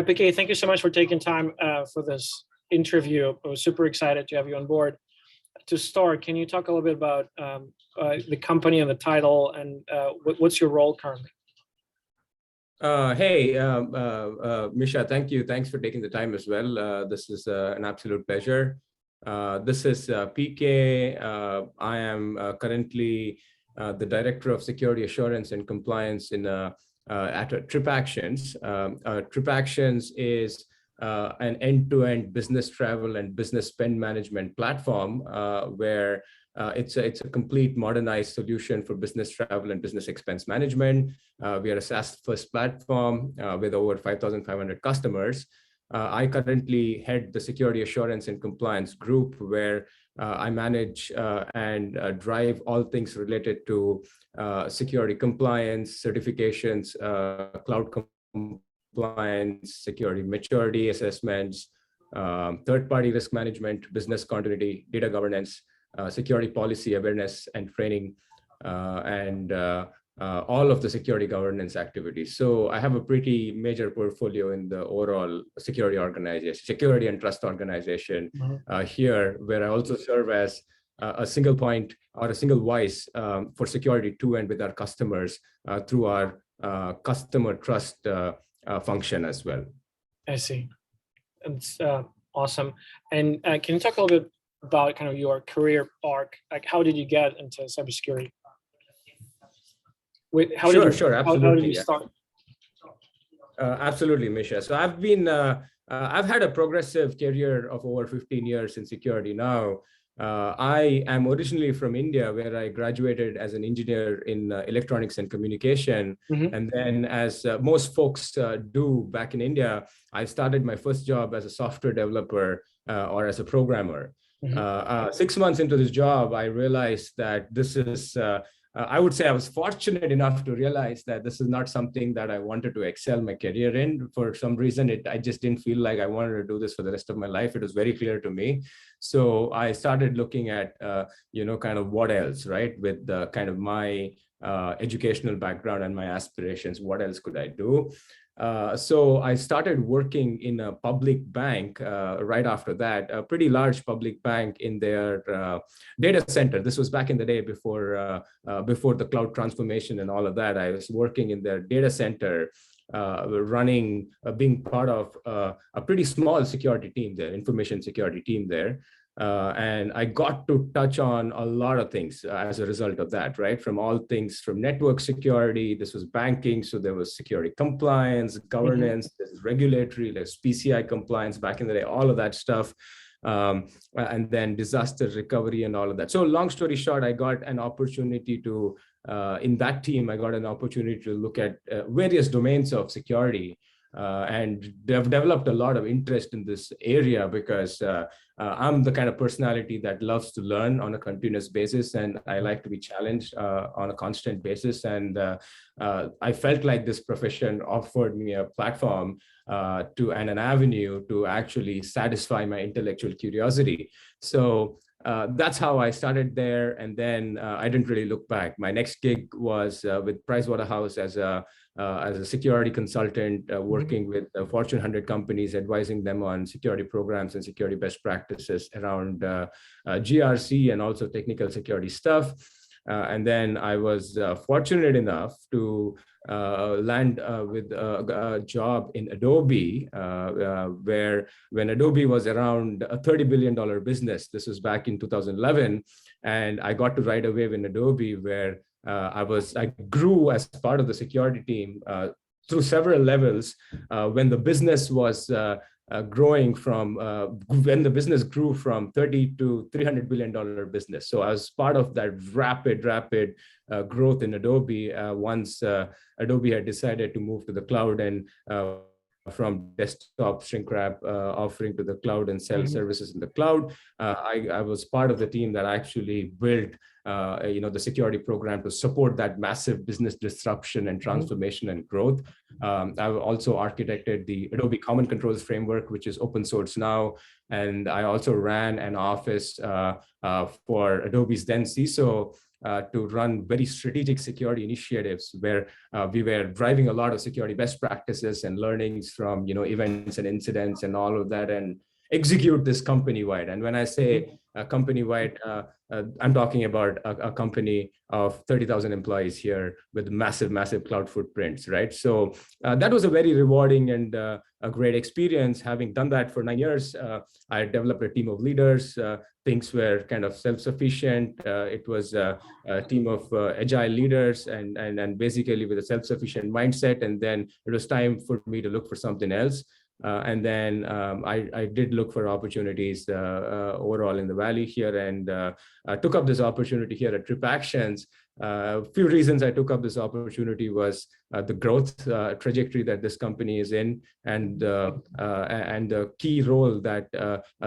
PK, thank you so much for taking time for this interview. I was super excited to have you on board. To start, can you talk a little bit about the company and the title, and what's your role currently? Hey, Misha, thank you. Thanks for taking the time as well. This is an absolute pleasure. This is PK. I am currently the Director of Security Assurance and Compliance at TripActions. TripActions is an end-to-end business travel and business spend management platform where it's a complete modernized solution for business travel and business expense management. We are a SaaS-first platform with over 5,500 customers. I currently head the security assurance and compliance group, where I manage and drive all things related to security compliance, certifications, cloud compliance, security maturity assessments, third-party risk management, business continuity, data governance, security policy awareness and training, and all of the security governance activities. So I have a pretty major portfolio in the overall security organization, security and trust organization here, where I also serve as a single point or a single voice for security to and with our customers through our customer trust function as well. I see. It's awesome. And can you talk a little bit about kind of your career arc? Like, how did you get into cybersecurity? How did you start? Absolutely, Misha. So I've had a progressive career of over 15 years in security now. I am originally from India, where I graduated as an engineer in electronics and communication. And then, as most folks do back in India, I started my first job as a software developer or as a programmer. 6 months into this job, I realized that this is I would say I was fortunate enough to realize that this is not something that I wanted to excel my career in. For some reason, I just didn't feel like I wanted to do this for the rest of my life. It was very clear to me. So I started looking at, kind of what else, right? With the kind of my educational background and my aspirations, what else could I do? So I started working in a public bank right after that, a pretty large public bank in their data center. This was back in the day before the cloud transformation and all of that. I was working in their data center, being part of a pretty small security team there, information security team there. And I got to touch on a lot of things as a result of that, right? From all things from network security, this was banking. So there was security compliance, governance, there's regulatory, there's PCI compliance back in the day, all of that stuff. And then disaster recovery and all of that. So long story short, I got an opportunity to, in that team, I got an opportunity to look at various domains of security. And they've developed a lot of interest in this area because I'm the kind of personality that loves to learn on a continuous basis, and I like to be challenged on a constant basis. And I felt like this profession offered me a platform and an avenue to actually satisfy my intellectual curiosity. So that's how I started there. And then I didn't really look back. My next gig was with Pricewaterhouse as a security consultant, working with Fortune 100 companies, advising them on security programs and security best practices around GRC and also technical security stuff. And then I was fortunate enough to land with a job in Adobe, where when Adobe was around a $30 billion business, this was back in 2011, and I got to ride a wave in Adobe where I grew as part of the security team through several levels when the business was growing from when the business grew from $30 to $300 billion business. So I was part of that rapid growth in Adobe once Adobe had decided to move to the cloud and from desktop shrink wrap offering to the cloud and sell services in the cloud. I was part of the team that actually built the security program to support that massive business disruption and transformation and growth. I also architected the Adobe Common Controls framework, which is open source now. And I also ran an office for Adobe's then CISO to run very strategic security initiatives where we were driving a lot of security best practices and learnings from events and incidents and all of that, and execute this company-wide. And when I say company-wide, I'm talking about a company of 30,000 employees here with massive, massive cloud footprints, right? So that was a very rewarding and a great experience. Having done that for 9 years, I developed a team of leaders. Things were kind of self-sufficient. It was a team of agile leaders and basically with a self-sufficient mindset. And then it was time for me to look for something else. And then I did look for opportunities overall in the Valley here, and I took up this opportunity here at TripActions. A few reasons I took up this opportunity was the growth trajectory that this company is in, and the key role that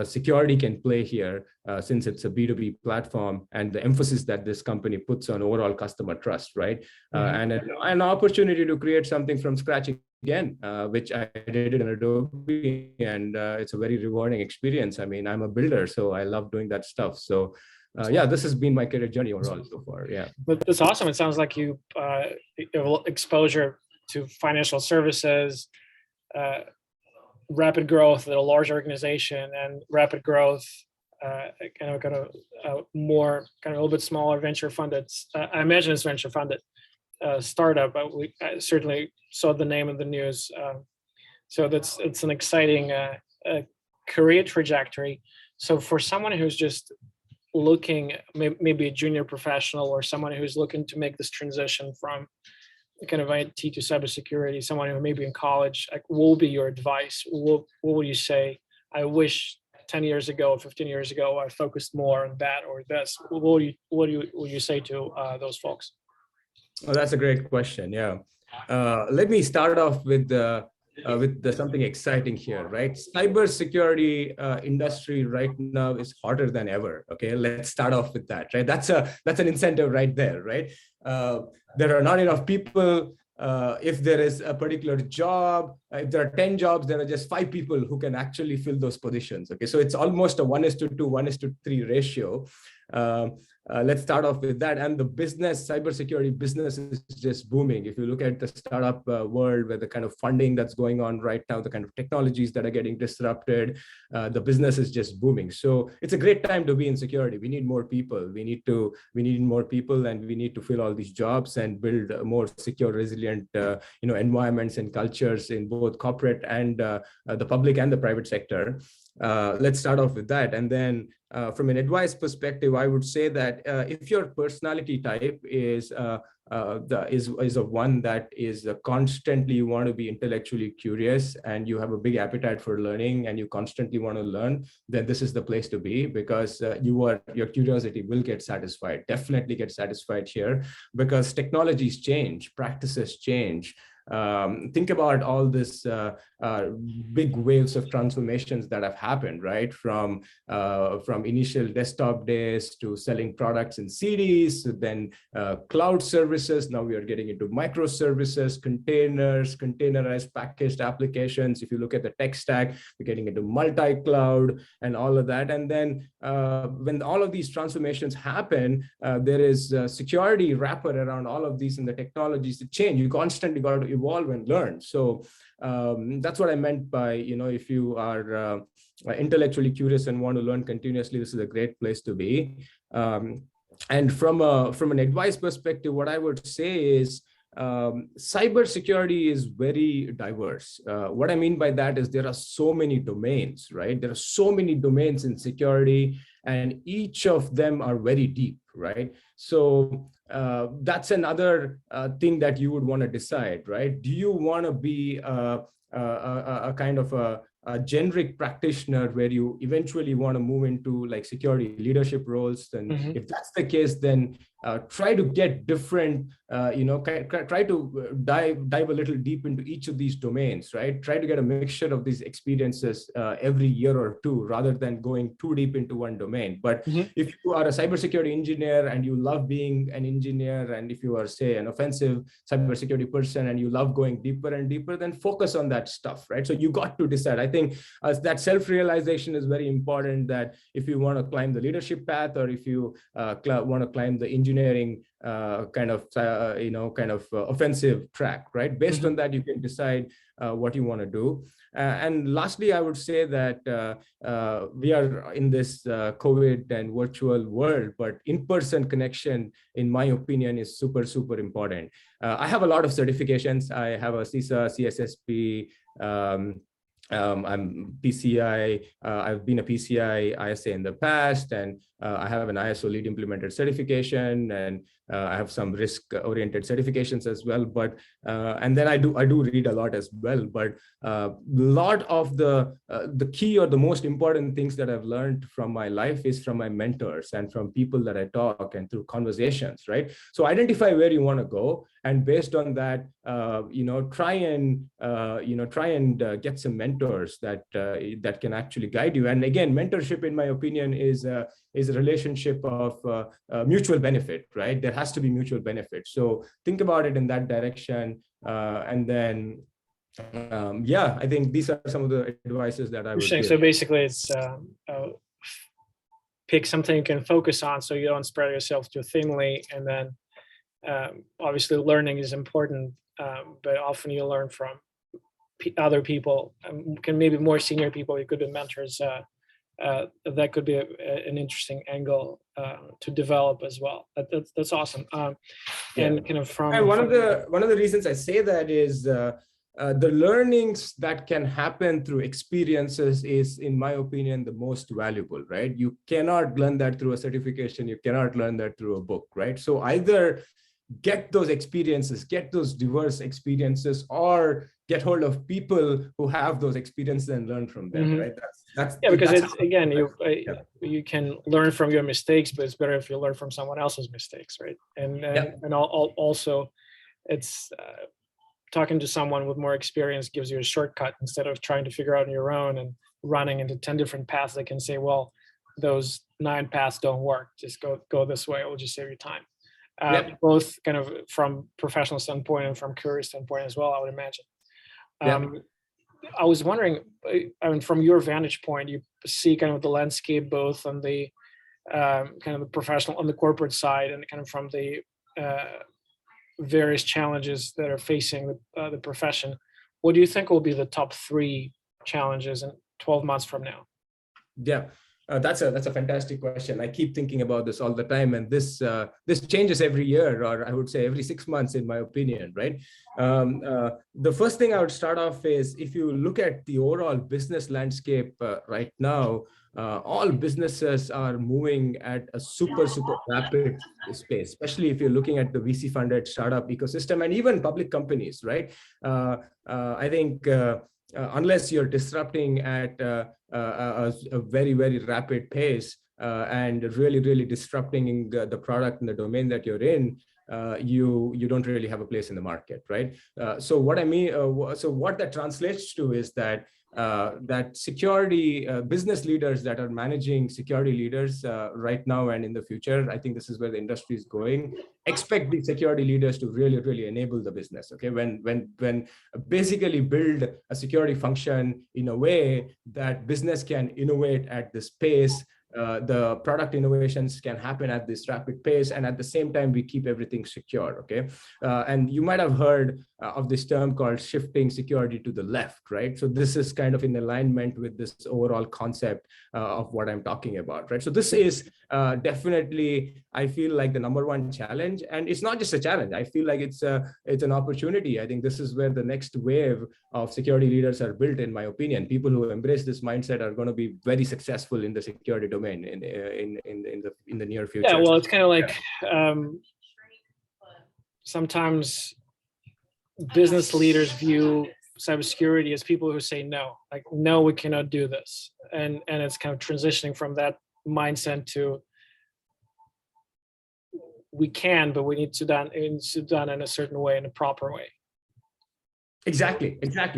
security can play here, since it's a B2B platform, and the emphasis that this company puts on overall customer trust, right? And an opportunity to create something from scratch again, which I did in Adobe, and it's a very rewarding experience. I mean, I'm a builder, so I love doing that stuff. So yeah, this has been my career journey overall so far. Yeah, but that's awesome. It sounds like you have exposure to financial services, rapid growth at a large organization, and rapid growth kind of more kind of a little bit smaller venture funded. I imagine it's venture funded startup, but I certainly saw the name in the news. So it's an exciting career trajectory. So for someone who's just looking, maybe a junior professional or someone who's looking to make this transition from kind of IT to cybersecurity, someone who may be in college, like, what will be your advice? What would you say? I wish 10 years ago or 15 years ago, I focused more on that or this. What would you say to those folks? Oh, that's a great question. Yeah. Let me start off with something exciting here, right? Cybersecurity industry right now is hotter than ever. Okay, let's start off with that, right? That's an incentive right there, right? There are not enough people. If there is a particular job, if there are 10 jobs, there are just 5 people who can actually fill those positions. Okay, so it's almost a 1:2, 1:3 ratio. Let's start off with that. And the cybersecurity business is just booming. If you look at the startup world, where the kind of funding that's going on right now, the kind of technologies that are getting disrupted, the business is just booming. So it's a great time to be in security. We need more people. We need more people, and we need to fill all these jobs and build more secure, resilient, environments and cultures in both corporate and the public and the private sector. Let's start off with that. And then from an advice perspective, I would say that if your personality type is a one that is constantly, you want to be intellectually curious and you have a big appetite for learning and you constantly want to learn, then this is the place to be, because your curiosity will get satisfied, definitely get satisfied here, because technologies change, practices change. Think about all this big waves of transformations that have happened, right? From initial desktop days to selling products in CDs, to then cloud services. Now we are getting into microservices, containers, containerized packaged applications. If you look at the tech stack, we're getting into multi-cloud and all of that. And then when all of these transformations happen, there is a security wrapper around all of these, and the technologies that change. You constantly got to evolve and learn. So that's what I meant by, if you are intellectually curious and want to learn continuously, this is a great place to be. And from an advice perspective, what I would say is cybersecurity is very diverse. What I mean by that is there are so many domains, right? There are so many domains in security, and each of them are very deep, right? So that's another thing that you would want to decide, right? Do you want to be a kind of a generic practitioner where you eventually want to move into like security leadership roles, then if that's the case, then try to get different, try to dive a little deep into each of these domains, right? Try to get a mixture of these experiences every year or two, rather than going too deep into one domain. But if you are a cybersecurity engineer and you love being an engineer, and if you are, say, an offensive cybersecurity person and you love going deeper and deeper, then focus on that stuff, right? So you got to decide. I think that self-realization is very important, that if you want to climb the leadership path, or if you want to climb the engineering offensive track, right? Based on that, you can decide what you want to do. And lastly, I would say that we are in this COVID and virtual world, but in-person connection, in my opinion, is super, super important. I have a lot of certifications. I have a CISA, CSSP, I'm PCI, I've been a PCI ISA in the past, and I have an ISO lead implementer certification, and I have some risk-oriented certifications as well. But and then I do read a lot as well. But a lot of the key or the most important things that I've learned from my life is from my mentors and from people that I talk and through conversations, right? So identify where you want to go, and based on that, try and get some mentors that can actually guide you. And again, mentorship, in my opinion, is a relationship of mutual benefit, right? There has to be mutual benefit. So think about it in that direction. And then, I think these are some of the advices that I would give. So basically, it's pick something you can focus on so you don't spread yourself too thinly. And then obviously learning is important, but often you learn from other people, can maybe more senior people, you could be mentors. That could be an interesting angle to develop as well. That's awesome. And kind of from one of the reasons I say that is the learnings that can happen through experiences is, in my opinion, the most valuable, right? You cannot learn that through a certification. You cannot learn that through a book, right? So either get those experiences, get those diverse experiences, or get hold of people who have those experiences and learn from them, right? Because it's, again, you can learn from your mistakes, but it's better if you learn from someone else's mistakes, right? And also, it's talking to someone with more experience gives you a shortcut instead of trying to figure out on your own and running into 10 different paths that can say, well, those 9 paths don't work. Just go this way. It will just save you time. Both kind of from professional standpoint and from career standpoint as well, I would imagine. I was wondering, I mean, from your vantage point, you see kind of the landscape both on the kind of the professional, on the corporate side, and kind of from the various challenges that are facing the profession. What do you think will be the top 3 challenges in 12 months from now? That's a fantastic question. I keep thinking about this all the time, and this changes every year, or I would say every 6 months, in my opinion, right? The first thing I would start off is, if you look at the overall business landscape right now, all businesses are moving at a super rapid pace, especially if you're looking at the VC funded startup ecosystem and even public companies, right? I think unless you're disrupting at a very, very rapid pace and really disrupting the product and the domain that you're in, you don't really have a place in the market, right? So what I mean, so what that translates to is that that security business leaders that are managing security leaders right now and in the future, I think this is where the industry is going. Expect the security leaders to really enable the business. Okay, when basically build a security function in a way that business can innovate at this pace. The product innovations can happen at this rapid pace, and at the same time, we keep everything secure, okay? And you might have heard of this term called shifting security to the left, right? So this is kind of in alignment with this overall concept of what I'm talking about, right? So this is definitely, I feel like, the #1 challenge, and it's not just a challenge. I feel like it's an opportunity. I think this is where the next wave of security leaders are built, in my opinion. People who embrace this mindset are going to be very successful in the security domain in the near future. Yeah, well, it's kind of like sometimes business leaders view cybersecurity is people who say no, like, no, we cannot do this. And it's kind of transitioning from that mindset to we can, but we need to done in a certain way, in a proper way. Exactly. Not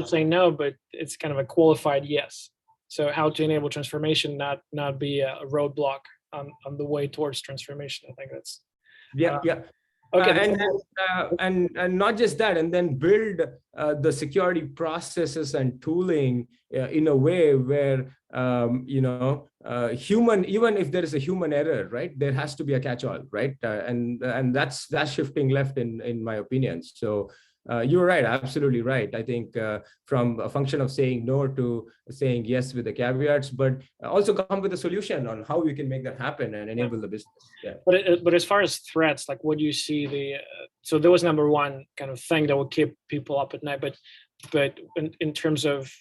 saying no, but it's kind of a qualified yes. So how to enable transformation, not be a roadblock on the way towards transformation. I think that's okay. And not just that, and then build the security processes and tooling in a way where human, even if there is a human error, right, there has to be a catch-all, right, and that's shifting left in my opinion. So you're right, absolutely right. I think from a function of saying no to saying yes with the caveats, but also come with a solution on how we can make that happen and enable the business. Yeah. But as far as threats, like, what do you see so there was number one kind of thing that will keep people up at night, but in terms of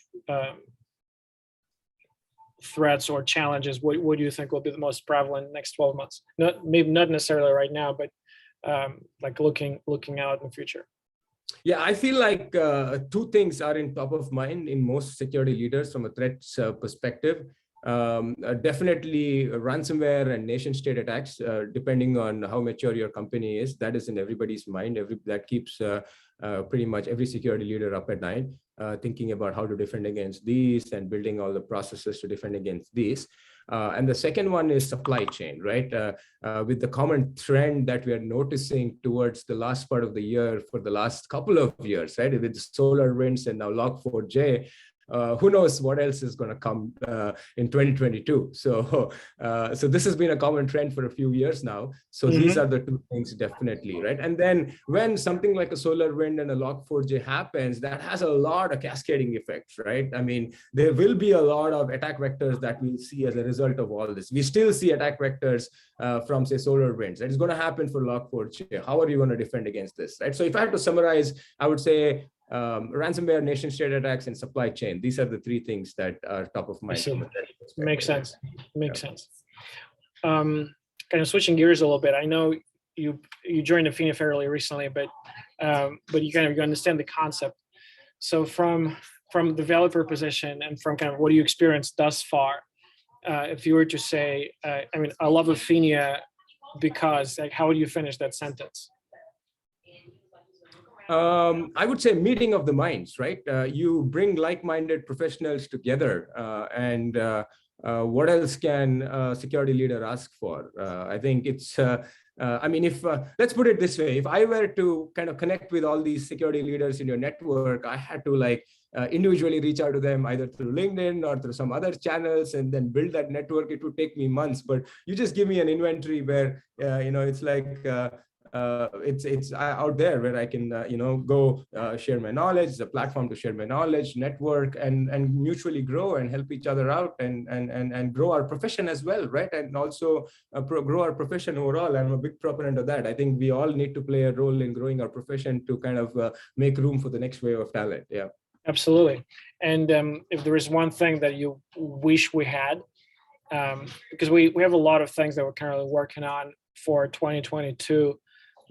threats or challenges, what do you think will be the most prevalent next 12 months? Maybe not necessarily right now, but like looking out in the future. Yeah, I feel like two things are in top of mind in most security leaders from a threats perspective. Definitely ransomware and nation state attacks, depending on how mature your company is. That is in everybody's mind. That keeps pretty much every security leader up at night, thinking about how to defend against these and building all the processes to defend against these. And the second one is supply chain, right? With the common trend that we are noticing towards the last part of the year for the last couple of years, right? With solar winds and now Log4j, who knows what else is going to come in 2022. So this has been a common trend for a few years now. So these are the two things definitely, right? And then when something like a solar wind and a Log4j happens, that has a lot of cascading effects, right? I mean, there will be a lot of attack vectors that we'll see as a result of all this. We still see attack vectors from, say, solar winds. It's going to happen for Log4j. How are you going to defend against this, right? So if I have to summarize, I would say ransomware, nation state attacks, and supply chain. These are the three things that are top of mind. Makes sense. Kind of switching gears a little bit. I know you joined Athena fairly recently, but you understand the concept. So from developer position and from kind of what you experienced thus far, if you were to say, I love Athena because, like, how would you finish that sentence? I would say meeting of the minds, right? You bring like-minded professionals together, and what else can a security leader ask for? I think it's, if let's put it this way, if I were to kind of connect with all these security leaders in your network, I had to individually reach out to them either through LinkedIn or through some other channels and then build that network. It would take me months, but you just give me an inventory where, it's like, it's out there where I can go share my knowledge. It's a platform to share my knowledge, network, and mutually grow and help each other out and grow our profession as well, right? And also grow our profession overall. I'm a big proponent of that. I think we all need to play a role in growing our profession to kind of make room for the next wave of talent. Yeah, absolutely. And if there is one thing that you wish we had, because we have a lot of things that we're currently working on for 2022,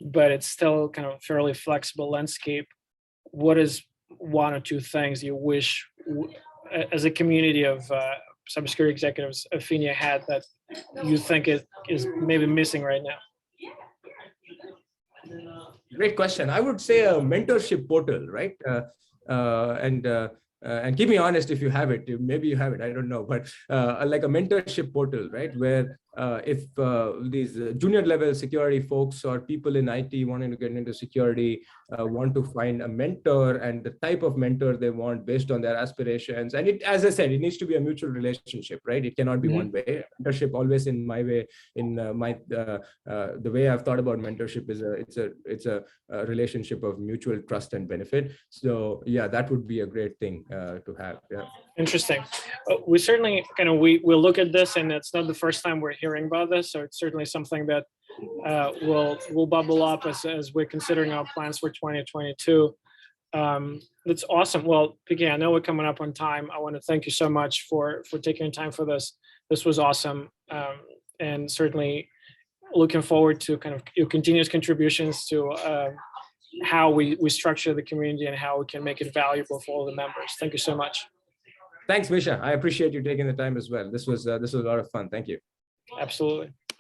but it's still kind of fairly flexible landscape. What is one or two things you wish, as a community of cybersecurity executives, Athena had that you think is maybe missing right now? Great question. I would say a mentorship portal, right? And keep me honest if you have it. Maybe you have it. I don't know, but like a mentorship portal, right? Where if these junior level security folks or people in IT wanting to get into security want to find a mentor and the type of mentor they want based on their aspirations. And it, as I said, it needs to be a mutual relationship, right? It cannot be one way. Mentorship always in my way, in the way I've thought about mentorship is it's a relationship of mutual trust and benefit. So yeah, that would be a great thing to have. Yeah. Interesting. We certainly we'll look at this, and it's not the first time we're hearing about this, so it's certainly something that will bubble up as we're considering our plans for 2022. That's awesome. Well, Piki, I know we're coming up on time. I want to thank you so much for taking time for this. This was awesome, and certainly looking forward to kind of your continuous contributions to how we structure the community and how we can make it valuable for all the members. Thank you so much. Thanks, Misha. I appreciate you taking the time as well. This was a lot of fun. Thank you. Absolutely.